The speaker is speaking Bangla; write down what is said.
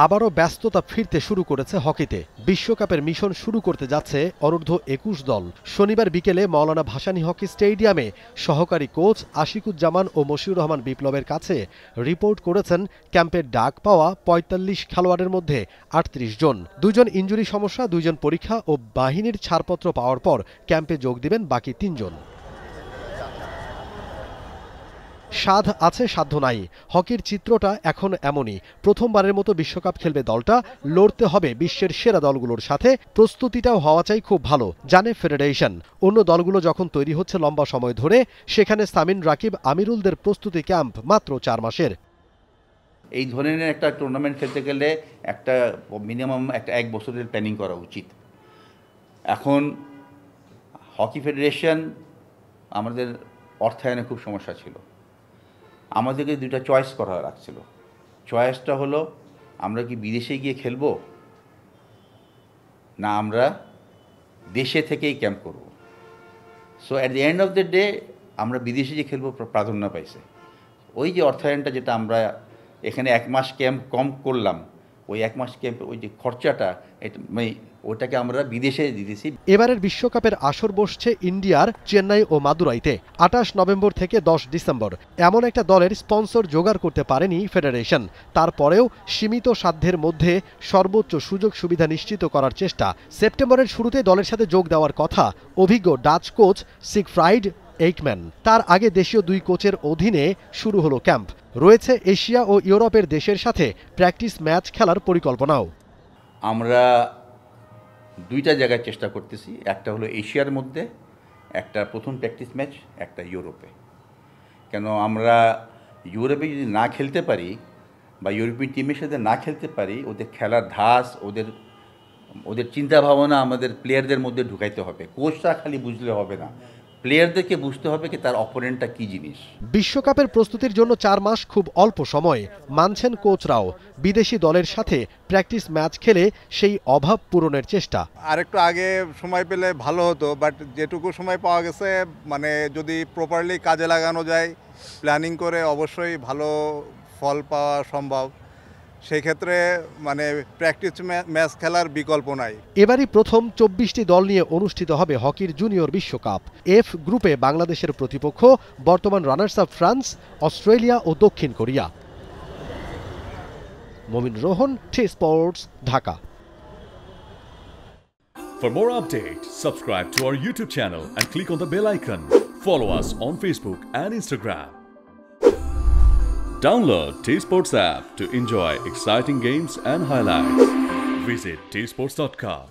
আবারও ব্যস্ততা ফিরতে শুরু করেছে হকিতে। বিশ্বকাপের মিশন শুরু করতে যাচ্ছে অনূর্ধ্ব ২১ দল। শনিবার বিকেলে মাওলানা ভাসানী হকি স্টেডিয়ামে সহকারী কোচ আশিকুজ্জামান ও মশিউর রহমান বিপ্লবের কাছে রিপোর্ট করেছেন ক্যাম্পের ডাক পাওয়া ৪৫ খেলোয়াড়ের মধ্যে ৩৮ জন। ২ জন ইনজুরি সমস্যা, ২ জন পরীক্ষা ও বাহিনীর ছাড়পত্র পাওয়ার পর ক্যাম্পে যোগ দিবেন বাকি ৩ জন। সাধ আছে সাধ্য নাই, হকির চিত্রটা এখন এমনই। প্রথমবারের মতো বিশ্বকাপ খেলবে দলটা, লড়তে হবে বিশ্বের সেরা দলগুলোর সাথে। প্রস্তুতিটাও হওয়া চাই খুব ভালো, জানে ফেডারেশন। অন্য দলগুলো যখন তৈরি হচ্ছে লম্বা সময় ধরে, সেখানে সামিন, রাকিব, আমিরুলদের প্রস্তুতি ক্যাম্প মাত্র ৪ মাসের। এই ধরনের একটা টুর্নামেন্ট খেলতে গেলে একটা মিনিমাম এক বছরের প্ল্যানিং করা উচিত। এখন হকি ফেডারেশন আমাদের অর্থায়নে খুব সমস্যা ছিল। আমাদেরকে দুইটা চয়েস করা রাখছিল। চয়েসটা হলো আমরা কি বিদেশে গিয়ে খেলবো, না আমরা দেশে থেকেই ক্যাম্প করব। So at the end of the day আমরা বিদেশে যে খেলবো প্রাধান্য পাইছে। ওই যে অর্থায়নটা যেটা আমরা এখানে ১ মাস ক্যাম্প কম করলাম, ওই ১ মাস ক্যাম্পে ওই যে খরচাটা ওটাকে আমরা বিদেশে দিতেছি। এবারের বিশ্বকাপের আসর বসছে ইন্ডিয়ার চেন্নাই ও মাদুরাইতে ২৮ নভেম্বর থেকে ১০ ডিসেম্বর। এমন একটা দলের স্পন্সর জোগাড় করতে পারেনি ফেডারেশন। তারপরেও সীমিত সাধ্যের মধ্যে সর্বোচ্চ সুযোগ সুবিধা নিশ্চিত করার চেষ্টা। সেপ্টেম্বরের শুরুতে দলের সাথে যোগ দেওয়ার কথা অভিজ্ঞ ডাচ কোচ সিগফ্রাইড এইকম্যান। তার আগে দেশীয় ২ কোচের অধীনে শুরু হলো ক্যাম্প। রয়েছে এশিয়া ও ইউরোপের দেশের সাথে প্র্যাকটিস ম্যাচ খেলার পরিকল্পনাও। আমরা ২টা জায়গায় চেষ্টা করতেছি। একটা হলো এশিয়ার মধ্যে, একটা প্রথম প্র্যাকটিস ম্যাচ, একটা ইউরোপে। কেন আমরা ইউরোপে যদি না খেলতে পারি বা ইউরোপিয়ান টিমের সাথে না খেলতে পারি, ওদের খেলার ধাঁচ, ওদের চিন্তাভাবনা আমাদের প্লেয়ারদের মধ্যে ঢুকাইতে হবে। কোচটা খালি বুঝলে হবে না, প্লেয়ারদেরকে বুঝতে হবে কি তার অপোনেন্টটা কী জিনিস। বিশ্বকাপের প্রস্তুতির জন্য ৪ মাস খুব অল্প সময়, মানছেন কোচরাও। বিদেশি দলের সাথে প্র্যাকটিস ম্যাচ খেলে সেই অভাব পূরণের চেষ্টা। আরেকটু আগে সময় পেলে ভালো হতো, বাট যেটুকু সময় পাওয়া গেছে যদি প্রপারলি কাজে লাগানো যায়, প্ল্যানিং করে অবশ্যই ভালো ফল পাওয়া সম্ভব। সেই ক্ষেত্রে প্র্যাকটিস ম্যাচ খেলার বিকল্প নাই। এবারই প্রথম ২৪টি দল নিয়ে অনুষ্ঠিত হবে হকির জুনিয়র বিশ্বকাপ। এফ গ্রুপে বাংলাদেশের প্রতিপক্ষ বর্তমান রানার্স আপ ফ্রান্স, অস্ট্রেলিয়া ও দক্ষিণ Korea. Momin Rohan, টি-স্পোর্টস, Dhaka. For more updates, subscribe to our YouTube channel and click on the bell icon. Follow us on Facebook and Instagram. Download T-Sports app to enjoy exciting games and highlights. Visit tsports.com.